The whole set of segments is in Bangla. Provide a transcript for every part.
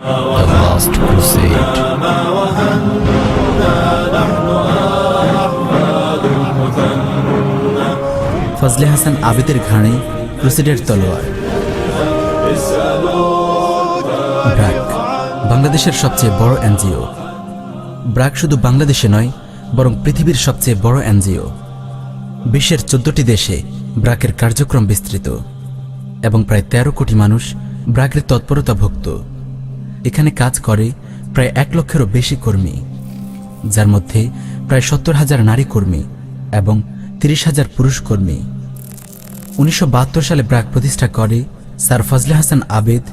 The Last Crusade. Fazle Hasan আবেদের ঘাড়ে ক্রুসেডের তলোয়ার। ব্র্যাক বাংলাদেশের সবচেয়ে বড় এনজিও। ব্র্যাক শুধু বাংলাদেশে নয়, বরং পৃথিবীর সবচেয়ে বড় এনজিও। বিশ্বের 14টি দেশে ব্র্যাকের কার্যক্রম বিস্তৃত এবং প্রায় 13 কোটি মানুষ ব্র্যাকের তৎপরতাভুক্ত। এখানে কাজ করে প্রায় 1 লক্ষেরও বেশি কর্মী, যার মধ্যে প্রায় 70,000 নারী কর্মী এবং 30,000 পুরুষ কর্মী। 1972 সালে ব্র্যাক প্রতিষ্ঠা করে স্যার ফজলে হাসান আবেদ,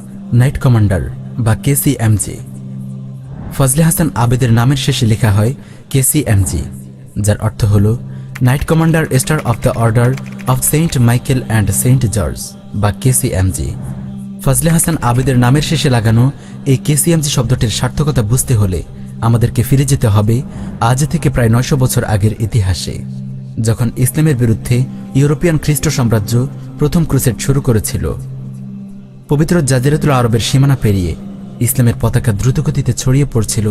নাইট কমান্ডার বা কেসিএমজি। ফজলে হাসান আবেদের নামের শেষে লেখা হয় কেসিএমজি, যার অর্থ হল knight commander star of the order of saint Michael and saint George বা কেসিএমজি। ফজলে হাসান আবেদের নামের শেষে লাগানো এই কেসিএমজি শব্দটির সার্থকতা বুঝতে হলে আমাদেরকে ফিরে যেতে হবে আজ থেকে প্রায় 900 বছর আগের ইতিহাসে, যখন ইসলামের বিরুদ্ধে ইউরোপিয়ান খ্রিস্ট সাম্রাজ্য প্রথম ক্রুসেড শুরু করেছিল। পবিত্র জাজিরাতুল আরবের সীমানা পেরিয়ে ইসলামের পতাকা দ্রুতগতিতে ছড়িয়ে পড়ছিল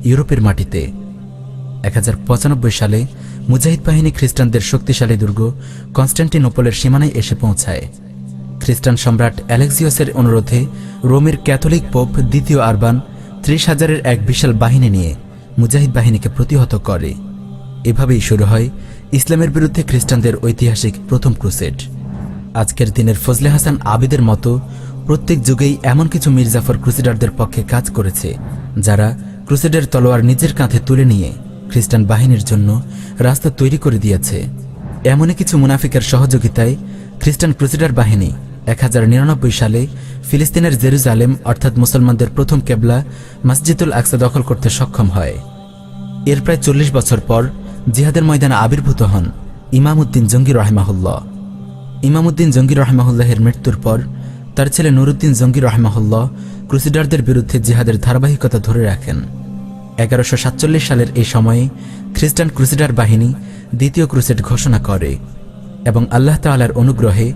ইউরোপের মাটিতে। 1095 সালে মুজাহিদ বাহিনী খ্রিস্টানদের শক্তিশালী দুর্গ কনস্ট্যান্টিনোপলের সীমানায় এসে পৌঁছায়। খ্রিস্টান সম্রাট অ্যালেক্সিয়াসের অনুরোধে রোমের ক্যাথলিক পোপ দ্বিতীয় আরবান 30,000-এর এক বিশাল বাহিনী নিয়ে মুজাহিদ বাহিনীকে প্রতিহত করে। এভাবেই শুরু হয় ইসলামের বিরুদ্ধে খ্রিস্টানদের ঐতিহাসিক প্রথম ক্রুসেড। আজকের দিনের ফজলে হাসান আবেদের মতো প্রত্যেক যুগেই এমন কিছু মির্জাফর ক্রুসেডারদের পক্ষে কাজ করেছে, যারা ক্রুসেডের তলোয়ার নিজের কাঁধে তুলে নিয়ে খ্রিস্টান বাহিনীর জন্য রাস্তা তৈরি করে দিয়েছে। এমনই কিছু মুনাফিকের সহযোগিতায় খ্রিস্টান ক্রুসেডার বাহিনী 1099 সালে ফিলিস্তিনের জেরুজালেম অর্থাৎ মুসলমানদের প্রথম কেবলা মসজিদুল আকসা দখল করতে সক্ষম হয়। এর প্রায় 40 বছর পর জিহাদের ময়দানে আবির্ভূত হন ইমামউদ্দিন জঙ্গি রহমাহুল্লাহ। ইমামউদ্দিন জঙ্গি রহমাহুল্লাহের মৃত্যুর পর তার ছেলে নুরুদ্দিন জঙ্গি রহমাহুল্লাহ ক্রুসেডারদের বিরুদ্ধে জিহাদের ধারাবাহিকতা ধরে রাখেন। 1147 সালের এই সময়ে খ্রিস্টান ক্রুসেডার বাহিনী দ্বিতীয় ক্রুসেড ঘোষণা করে এবং আল্লাহ তাআলার অনুগ্রহে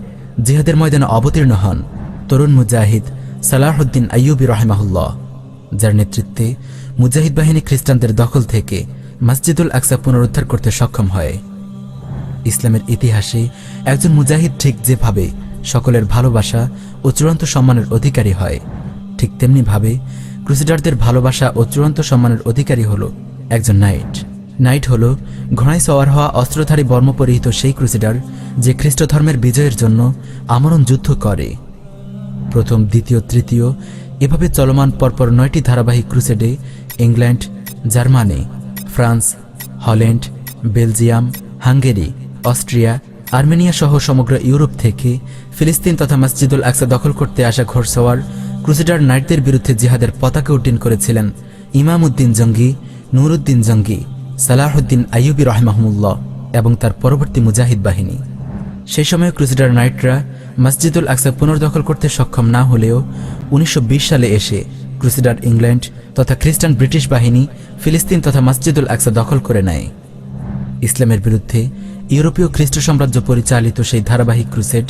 জিহাদের ময়দানে অবতীর্ণ হন তরুণ মুজাহিদ সালাহউদ্দিন আইয়ুবী রহমাহুল্লাহ, যার নেতৃত্বে মুজাহিদ বাহিনী খ্রিস্টানদের দখল থেকে মসজিদুল আকসা পুনরুদ্ধার করতে সক্ষম হয়। ইসলামের ইতিহাসে একজন মুজাহিদ ঠিক যেভাবে সকলের ভালোবাসা ও চূড়ান্ত সম্মানের অধিকারী হয়, ঠিক তেমনিভাবে ক্রুসেডারদের ভালোবাসা ও চূড়ান্ত সম্মানের অধিকারী হল একজন নাইট। নাইট হল ঘোড়ায় সওয়ার হওয়া অস্ত্রধারী বর্ম পরিহিত সেই ক্রুসেডার যে খ্রিস্ট ধর্মের বিজয়ের জন্য আমরণ যুদ্ধ করে। প্রথম, দ্বিতীয়, তৃতীয় এভাবে চলমান পরপর 9টি ধারাবাহিক ক্রুসেডে England, Germany, France, Holland, Belgium, Hungary, Austria, Armenia সহ সমগ্র ইউরোপ থেকে ফিলিস্তিন তথা মসজিদুল আকসা দখল করতে আসা ঘোড়সওয়ার ক্রুসেডার নাইটদের বিরুদ্ধে জিহাদের পতাকা উড্ডীন করেছিলেন ইমামউদ্দিন জঙ্গি, নুরুদ্দিন জঙ্গি, সালাহউদ্দিন আইয়ুবী রহমাহুল্লাহ এবং তার পরবর্তী মুজাহিদ বাহিনী। সেই সময় ক্রুসেডার নাইটরা মসজিদুল আকসা পুনর্দখল করতে সক্ষম না হলেও 1920 সালে এসে ক্রুসেডার ইংল্যান্ড তথা খ্রিস্টান ব্রিটিশ বাহিনী ফিলিস্তিন তথা মসজিদুল আকসা দখল করে নেয়। ইসলামের বিরুদ্ধে ইউরোপীয় খ্রিস্ট সাম্রাজ্য পরিচালিত সেই ধারাবাহিক ক্রুসেড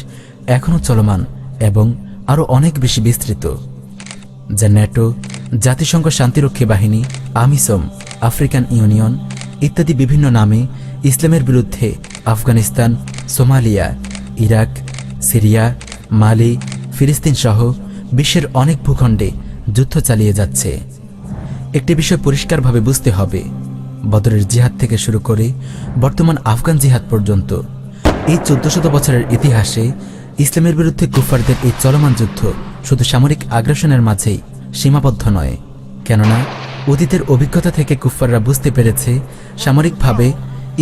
এখনও চলমান এবং আরও অনেক বেশি বিস্তৃত, যা ন্যাটো, জাতিসংঘ শান্তিরক্ষী বাহিনী, আমিসম, আফ্রিকান ইউনিয়ন ইত্যাদি বিভিন্ন নামে ইসলামের বিরুদ্ধে আফগানিস্তান, সোমালিয়া, ইরাক, সিরিয়া, মালি, ফিলিস্তিন সহ বিশ্বের অনেক ভূখণ্ডে যুদ্ধ চালিয়ে যাচ্ছে। একটি বিষয় পরিষ্কারভাবে বুঝতে হবে, বদরের জিহাদ থেকে শুরু করে বর্তমান আফগান জিহাদ পর্যন্ত এই 1400 বছরের ইতিহাসে ইসলামের বিরুদ্ধে কুফফারদের এই চলমান যুদ্ধ শুধু সামরিক আগ্রাসনের মাঝেই সীমাবদ্ধ নয়, কেননা অতীতের অভিজ্ঞতা থেকে কুফফাররা বুঝতে পেরেছে সামরিকভাবে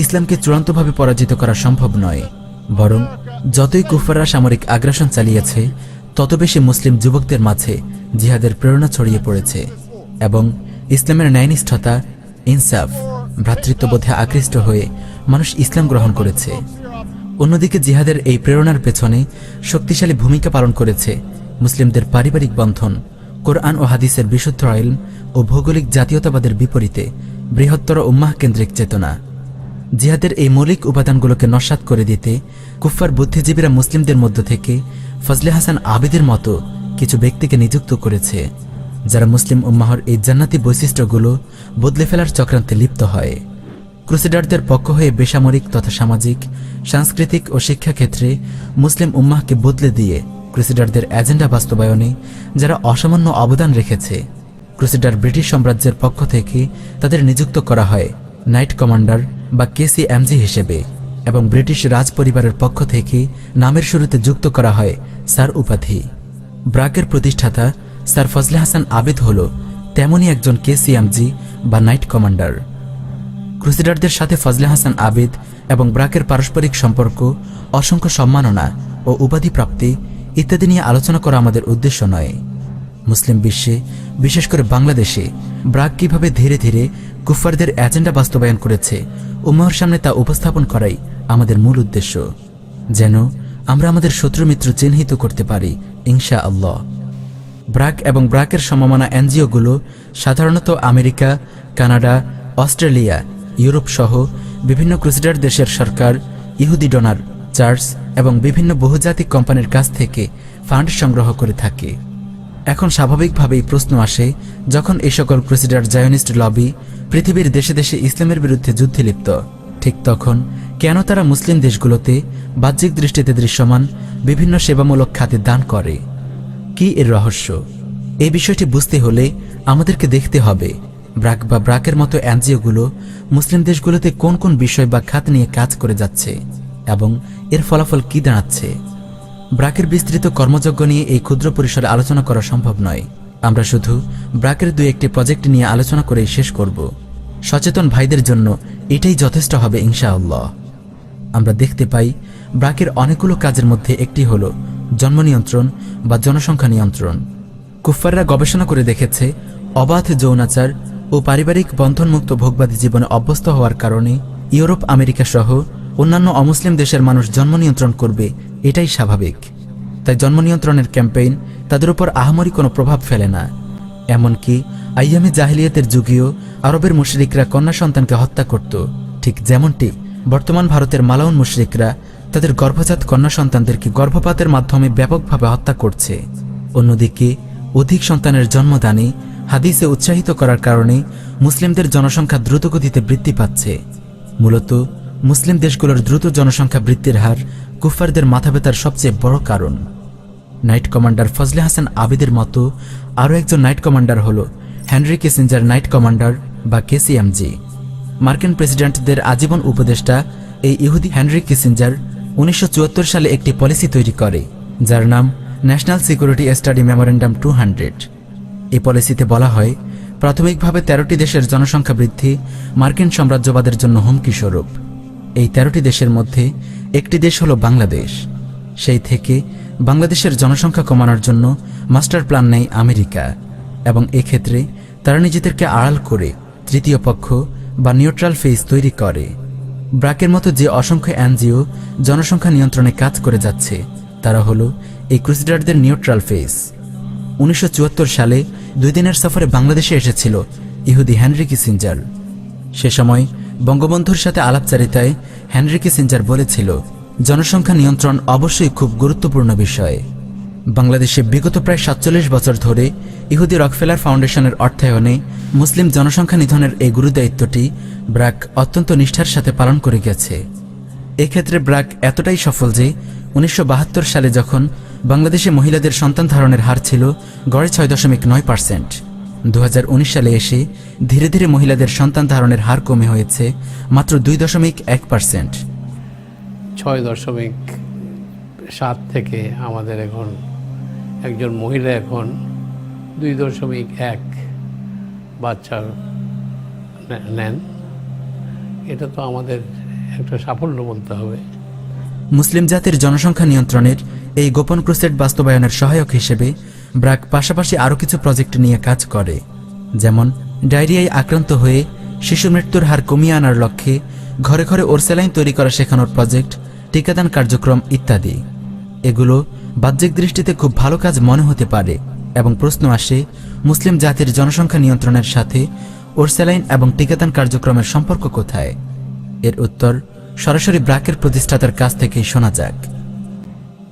ইসলামকে চূড়ান্তভাবে পরাজিত করা সম্ভব নয়, বরং যতই কুফফাররা সামরিক আগ্রাসন চালিয়েছে তত বেশি মুসলিম যুবকদের মাঝে জিহাদের প্রেরণা ছড়িয়ে পড়েছে এবং ইসলামের ন্যায়নিষ্ঠতা, ইনসাফ, ভ্রাতৃত্ববোধে আকৃষ্ট হয়ে মানুষ ইসলাম গ্রহণ করেছে। অন্যদিকে জিহাদের এই প্রেরণার পেছনে শক্তিশালী ভূমিকা পালন করেছে মুসলিমদের পারিবারিক বন্ধন, কোরআন ও হাদিসের বিশুদ্ধ ইলম ও ভৌগোলিক জাতীয়তাবাদের বিপরীতে বৃহত্তর উম্মাহ কেন্দ্রিক চেতনা। জিহাদের এই মৌলিক উপাদানগুলোকে নস্যাৎ করে দিতে কুফফার বুদ্ধিজীবীরা মুসলিমদের মধ্য থেকে ফজলে হাসান আবেদের মতো কিছু ব্যক্তিকে নিযুক্ত করেছে। যারা মুসলিম উম্মাহর এই জান্নাতি বৈশিষ্ট্যগুলো বদলে ফেলার চক্রান্তে লিপ্ত হয়। ক্রুসেডারদের পক্ষ হয়ে বেসামরিক তথা সামাজিক, সাংস্কৃতিক ও শিক্ষাক্ষেত্রে মুসলিম উম্মাহকে বদলে দিয়ে ক্রুসেডারদের এজেন্ডা বাস্তবায়নে যারা অসামান্য অবদান রেখেছে, ক্রুসেডার ব্রিটিশ সাম্রাজ্যের পক্ষ থেকে তাদের নিযুক্ত করা হয় নাইট কমান্ডার বা KCMG হিসেবে, এবং ব্রিটিশ রাজ পরিবারের পক্ষ থেকে নামের শুরুতে যুক্ত করা হয় স্যার উপাধি। ব্রাকের প্রতিষ্ঠাতা স্যার ফজলে হাসান আবেদ হল তেমনই একজন KCMG বা নাইট কমান্ডার। ক্রুসেডারদের সাথে ফজলে হাসান আবেদ এবং ব্রাকের পারস্পরিক সম্পর্ক, অসংখ্য সম্মাননা ও উপাধি প্রাপ্তি ইত্যাদি নিয়ে আলোচনা করা আমাদের উদ্দেশ্য নয়। মুসলিম বিশ্বে, বিশেষ করে বাংলাদেশে ব্রাক কিভাবে ধীরে ধীরে কুফফারদের এজেন্ডা বাস্তবায়ন করেছে, উম্মাহর সামনে তা উপস্থাপন করাই আমাদের মূল উদ্দেশ্য, যেন আমরা আমাদের শত্রুমিত্র চিহ্নিত করতে পারি ইনশাআল্লাহ। ব্রাক এবং ব্রাকের সমমনা এনজিওগুলো সাধারণত আমেরিকা, কানাডা, অস্ট্রেলিয়া, ইউরোপ সহ বিভিন্ন ক্রুসেডার দেশের সরকার, ইহুদি ডোনার, চার্চ এবং বিভিন্ন বহুজাতিক কোম্পানির কাছ থেকে ফান্ড সংগ্রহ করে থাকে। এখন স্বাভাবিকভাবেই প্রশ্ন আসে, যখন এই সকল ক্রুসেডার জায়নিস্ট লবি পৃথিবীর দেশে দেশে ইসলামের বিরুদ্ধে যুদ্ধে লিপ্ত, ঠিক তখন কেন তারা মুসলিম দেশগুলোতে বাহ্যিক দৃষ্টিতে দৃশ্যমান বিভিন্ন সেবামূলক খাতে দান করে? কি এর রহস্য? এই বিষয়টি বুঝতে হলে আমাদেরকে দেখতে হবে ব্রাক বা ব্রাকের মতো এনজিওগুলো মুসলিম দেশগুলোতে কোন কোন বিষয় বা খাত নিয়ে কাজ করে যাচ্ছে এবং এর ফলাফল কি দাঁড়াচ্ছে। ব্রাকের বিস্তৃত কর্মযজ্ঞ নিয়ে এই ক্ষুদ্র পরিসরে আলোচনা করা সম্ভব নয়। আমরা শুধু ব্রাকের দুই একটি প্রজেক্ট নিয়ে আলোচনা করেই শেষ করব। সচেতন ভাইদের জন্য এটাই যথেষ্ট হবে ইনশাআল্লাহ। আমরা দেখতে পাই ব্রাকের অনেকগুলো কাজের মধ্যে একটি হল জন্ম নিয়ন্ত্রণ বা জনসংখ্যা নিয়ন্ত্রণ। কুফফাররা গবেষণা করে দেখেছে, অবাধ যৌনাচার ও পারিবারিক বন্ধনমুক্ত ভোগবাদী জীবনে অভ্যস্ত হওয়ার কারণে ইউরোপ, আমেরিকা সহ অন্যান্য অমুসলিম দেশের মানুষ জন্ম নিয়ন্ত্রণ করবে, এটাই স্বাভাবিক। তাই জন্ম নিয়ন্ত্রণের ক্যাম্পেইন তাদের উপর আহামরি কোনো প্রভাব ফেলে না। এমনকি আইয়ামে জাহিলিয়াতের যুগেও আরবের মুশরিকরা কন্যা সন্তানকে হত্যা করত, ঠিক যেমনটি বর্তমান ভারতের মালাউন মুশরিকরা তাদের গর্ভজাত কন্যা সন্তানদেরকে গর্ভপাতের মাধ্যমে ব্যাপকভাবে হত্যা করছে। অন্যদিকে অধিক সন্তানের জন্মদানে হাদিসে উৎসাহিত করার কারণে মুসলিমদের জনসংখ্যা দ্রুতগতিতে বৃদ্ধি পাচ্ছে। মূলত মুসলিম দেশগুলোর দ্রুত জনসংখ্যা বৃদ্ধির হার কুফফারদের মাথাব্যথার সবচেয়ে বড় কারণ। নাইট কমান্ডার ফজলে হাসান আবেদের মতো আরও একজন নাইট কমান্ডার হল হেনরি কিসিঞ্জার নাইট কমান্ডার বা KCMG। মার্কিন প্রেসিডেন্টদের আজীবন উপদেষ্টা এই ইহুদি হেনরি কিসিঞ্জার 1974 সালে একটি পলিসি তৈরি করে, যার নাম ন্যাশনাল সিকিউরিটি স্টাডি মেমোরেন্ডাম 200। এই পলিসিতে বলা হয়, প্রাথমিকভাবে 13টি দেশের জনসংখ্যা বৃদ্ধি মার্কিন সাম্রাজ্যবাদের জন্য হুমকি স্বরূপ। এই 13টি দেশের মধ্যে একটি দেশ হল বাংলাদেশ। সেই থেকে বাংলাদেশের জনসংখ্যা কমানোর জন্য মাস্টার প্ল্যান নেয় আমেরিকা, এবং এক্ষেত্রে তারা নিজেদেরকে আড়াল করে তৃতীয় পক্ষ বা নিউট্রাল ফেস তৈরি করে। ব্রাকের মতো যে অসংখ্য এনজিও জনসংখ্যা নিয়ন্ত্রণে কাজ করে যাচ্ছে, তারা হলো এই ক্রুসেডারদের নিউট্রাল ফেস। 1974 সালে 2 দিনের সফরে বাংলাদেশে এসেছিল ইহুদি হেনরি কিসিঞ্জার। সে সময় বঙ্গবন্ধুর সাথে আলাপচারিতায় হেনরি কিসিঞ্জার বলেছিল, জনসংখ্যা নিয়ন্ত্রণ অবশ্যই খুব গুরুত্বপূর্ণ বিষয়। বাংলাদেশে বিগত প্রায় 47 বছর ধরে ইহুদি রকফেলার ফাউন্ডেশনের অর্থায়নে মুসলিম জনসংখ্যা নিধনের এই গুরুদায়িত্বটি ব্রাক অত্যন্ত নিষ্ঠার সাথে পালন করে গেছে। এক্ষেত্রে ব্রাক এতটাই সফল যে 1972 সালে যখন বাংলাদেশে মহিলাদের সন্তান ধারণের হার ছিল গড়ে 6.9%, 2019 সালে এসে ধীরে ধীরে মহিলাদের সন্তান ধারণের হার কমে হয়েছে মাত্র 2.1%। 6.7 থেকে আমাদের এখন একজন মহিলা এখন 2.1 বাচ্চা নেন। এটা তো আমাদের একটা সাফল্য বলতে হবে। মুসলিম জাতির জনসংখ্যা নিয়ন্ত্রণের এই গোপন ক্রুসেড বাস্তবায়নের সহায়ক হিসেবে ব্রাক পাশাপাশি আরও কিছু প্রজেক্ট নিয়ে কাজ করে, যেমন ডায়রিয়ায় আক্রান্ত হয়ে শিশু মৃত্যুর হার কমিয়ে আনার লক্ষ্যে ঘরে ঘরে ওরসেলাইন তৈরি করা শেখানোর প্রজেক্ট, টিকাদান কার্যক্রম ইত্যাদি। এগুলো বাহ্যিক দৃষ্টিতে খুব ভালো কাজ মনে হতে পারে, এবং প্রশ্ন আসে, মুসলিম জাতির জনসংখ্যা নিয়ন্ত্রণের সাথে ওরসেলাইন এবং টিকাদান কার্যক্রমের সম্পর্ক কোথায়? এর উত্তর সরাসরি ব্রাকের প্রতিষ্ঠাতার কাছ থেকেই শোনা যাক।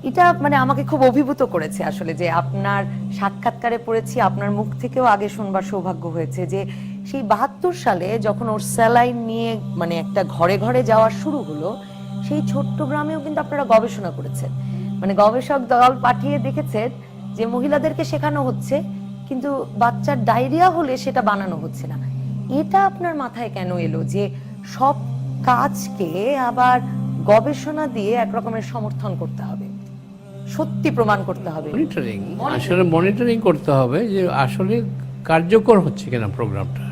এটা মানে আমাকে খুব অভিভূত করেছে আসলে, যে আপনার সাক্ষাৎকারে পড়েছি, আপনার মুখ থেকেও আগে শুনবার সৌভাগ্য হয়েছে যে সেই 72 সালে যখন ওর স্যালাইন নিয়ে মানে একটা ঘরে ঘরে যাওয়া শুরু হলো, সেই ছোট্ট গ্রামেও কিন্তু আপনারা গবেষণা করেছেন, মানে গবেষক দল পাঠিয়ে দেখেছেন যে মহিলাদেরকে শেখানো হচ্ছে কিন্তু বাচ্চার ডায়রিয়া হলে সেটা বানানো হচ্ছে না। এটা আপনার মাথায় কেন এলো যে সব কাজকে আবার গবেষণা দিয়ে এক রকমের সমর্থন করতে হবে, সত্যি প্রমাণ করতে হবে? মনিটরিং, আসলে মনিটরিং করতে হবে যে আসলে কার্যকর হচ্ছে কিনা প্রোগ্রামটা।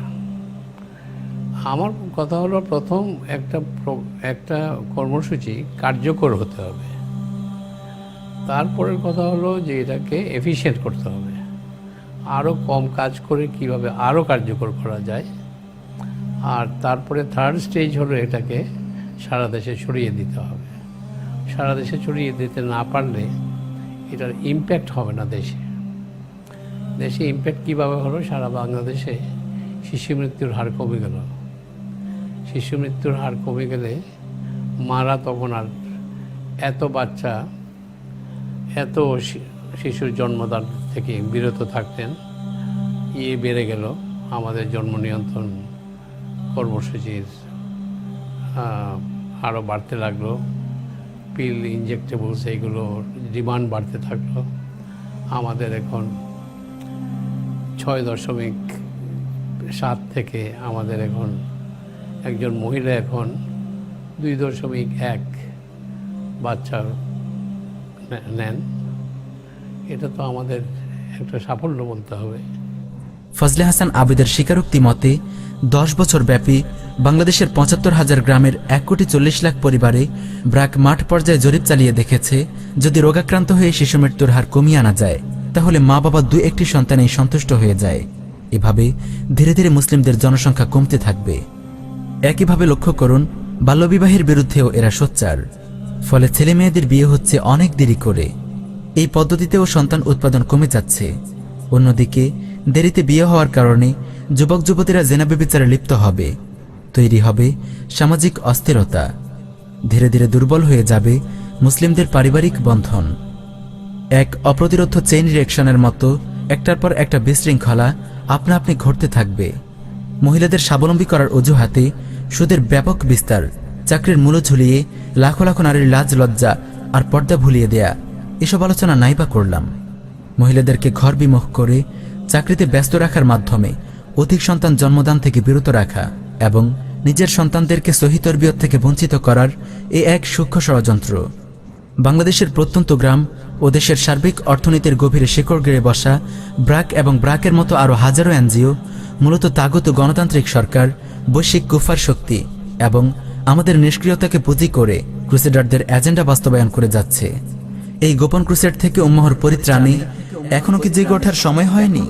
আমার কথা হলো প্রথম একটা কর্মসূচি কার্যকর হতে হবে, তারপরের কথা হলো যে এটাকে এফিশিয়েন্ট করতে হবে, আরও কম কাজ করে কিভাবে আরও কার্যকর করা যায়। আর তারপরে থার্ড স্টেজ হলো এটাকে সারা দেশে ছড়িয়ে দিতে হবে। সারা দেশে ছড়িয়ে দিতে না পারলে এটার ইমপ্যাক্ট হবে না দেশে। দেশে ইমপ্যাক্ট কীভাবে হলো, সারা বাংলাদেশে শিশু মৃত্যুর হার কমে গেল। শিশু মৃত্যুর হার কমে গেলে মারা তখন আর এত বাচ্চা, এত শিশুর জন্মদান থেকে বিরত থাকতেন। বেড়ে গেল আমাদের জন্ম নিয়ন্ত্রণ কর্মসূচির আরও বাড়তে লাগলো, পিল ইনজেক্টেবলস এইগুলোর ডিমান্ড বাড়তে থাকলো। আমাদের এখন 6.7 থেকে আমাদের এখন একজন মহিলা এখন 2.1 বাচ্চা নেন। এটা তো আমাদের একটা সাফল্য বলতে হবে। ফজলে হাসান আবেদের স্বীকারোক্তি মতে 10 বছর ব্যাপী বাংলাদেশের 75,000 গ্রামের 1,40,00,000 পরিবারে ব্র্যাক মাঠ পর্যায়ে জরিপ চালিয়ে দেখেছে, যদি রোগাক্রান্ত হয়ে শিশু মৃত্যুর হার কমিয়ে আনা যায় তাহলে মা বাবা 2-1টি সন্তানেই সন্তুষ্ট হয়ে যায়। এভাবে ধীরে ধীরে মুসলিমদের জনসংখ্যা কমতে থাকবে। একইভাবে লক্ষ্য করুন, বাল্যবিবাহের বিরুদ্ধেও এরা সোচ্চার। ফলে ছেলে মেয়েদের বিয়ে হচ্ছে অনেক দেরি করে। এই পদ্ধতিতেও সন্তান উৎপাদন কমে যাচ্ছে। অন্যদিকে দেরিতে বিয়ে হওয়ার কারণে যুবক যুবতীরা জেনা ব্যভিচারে লিপ্ত হবে, তৈরি হবে সামাজিক অস্থিরতা। ধীরে ধীরে দুর্বল হয়ে যাবে মুসলিমদের পারিবারিক বন্ধন। এক অপ্রতিরোধ্য চেইন রিঅ্যাকশনের মতো একটার পর একটা বিশৃঙ্খলা আপনা আপনি ঘটতে থাকবে। মহিলাদের স্বাবলম্বী করার অজুহাতে সুদের ব্যাপক বিস্তার, চাকরির মূল্য ঝুলিয়ে লাখো লাখো নারীর লাজ লজ্জা আর পর্দা ভুলিয়ে দেয়া, এসব আলোচনা নাই বা করলাম। মহিলাদেরকে ঘর বিমুখ করে চাকরিতে ব্যস্ত রাখার মাধ্যমে অধিক সন্তান জন্মদান থেকে বিরত রাখা এবং নিজের সন্তানদেরকে সহি তরবিয়ত থেকে বঞ্চিত করার এক সূক্ষ্ম ষড়যন্ত্র। বাংলাদেশের প্রত্যন্ত গ্রাম ও দেশের সার্বিক অর্থনীতির গভীরে শিকড় গেড়ে বসা ব্র্যাক এবং ব্র্যাকের মতো আরও হাজারো এনজিও মূলত তাগত গণতান্ত্রিক সরকার, বৈশ্বিক কুফার শক্তি এবং আমাদের নিষ্ক্রিয়তাকে পুঁজি করে ক্রুসেডারদের এজেন্ডা বাস্তবায়ন করে যাচ্ছে। এই গোপন ক্রুসেড থেকে উম্মাহর পরিত্রাণে এখনো কি জেগে ওঠার সময় হয়নি?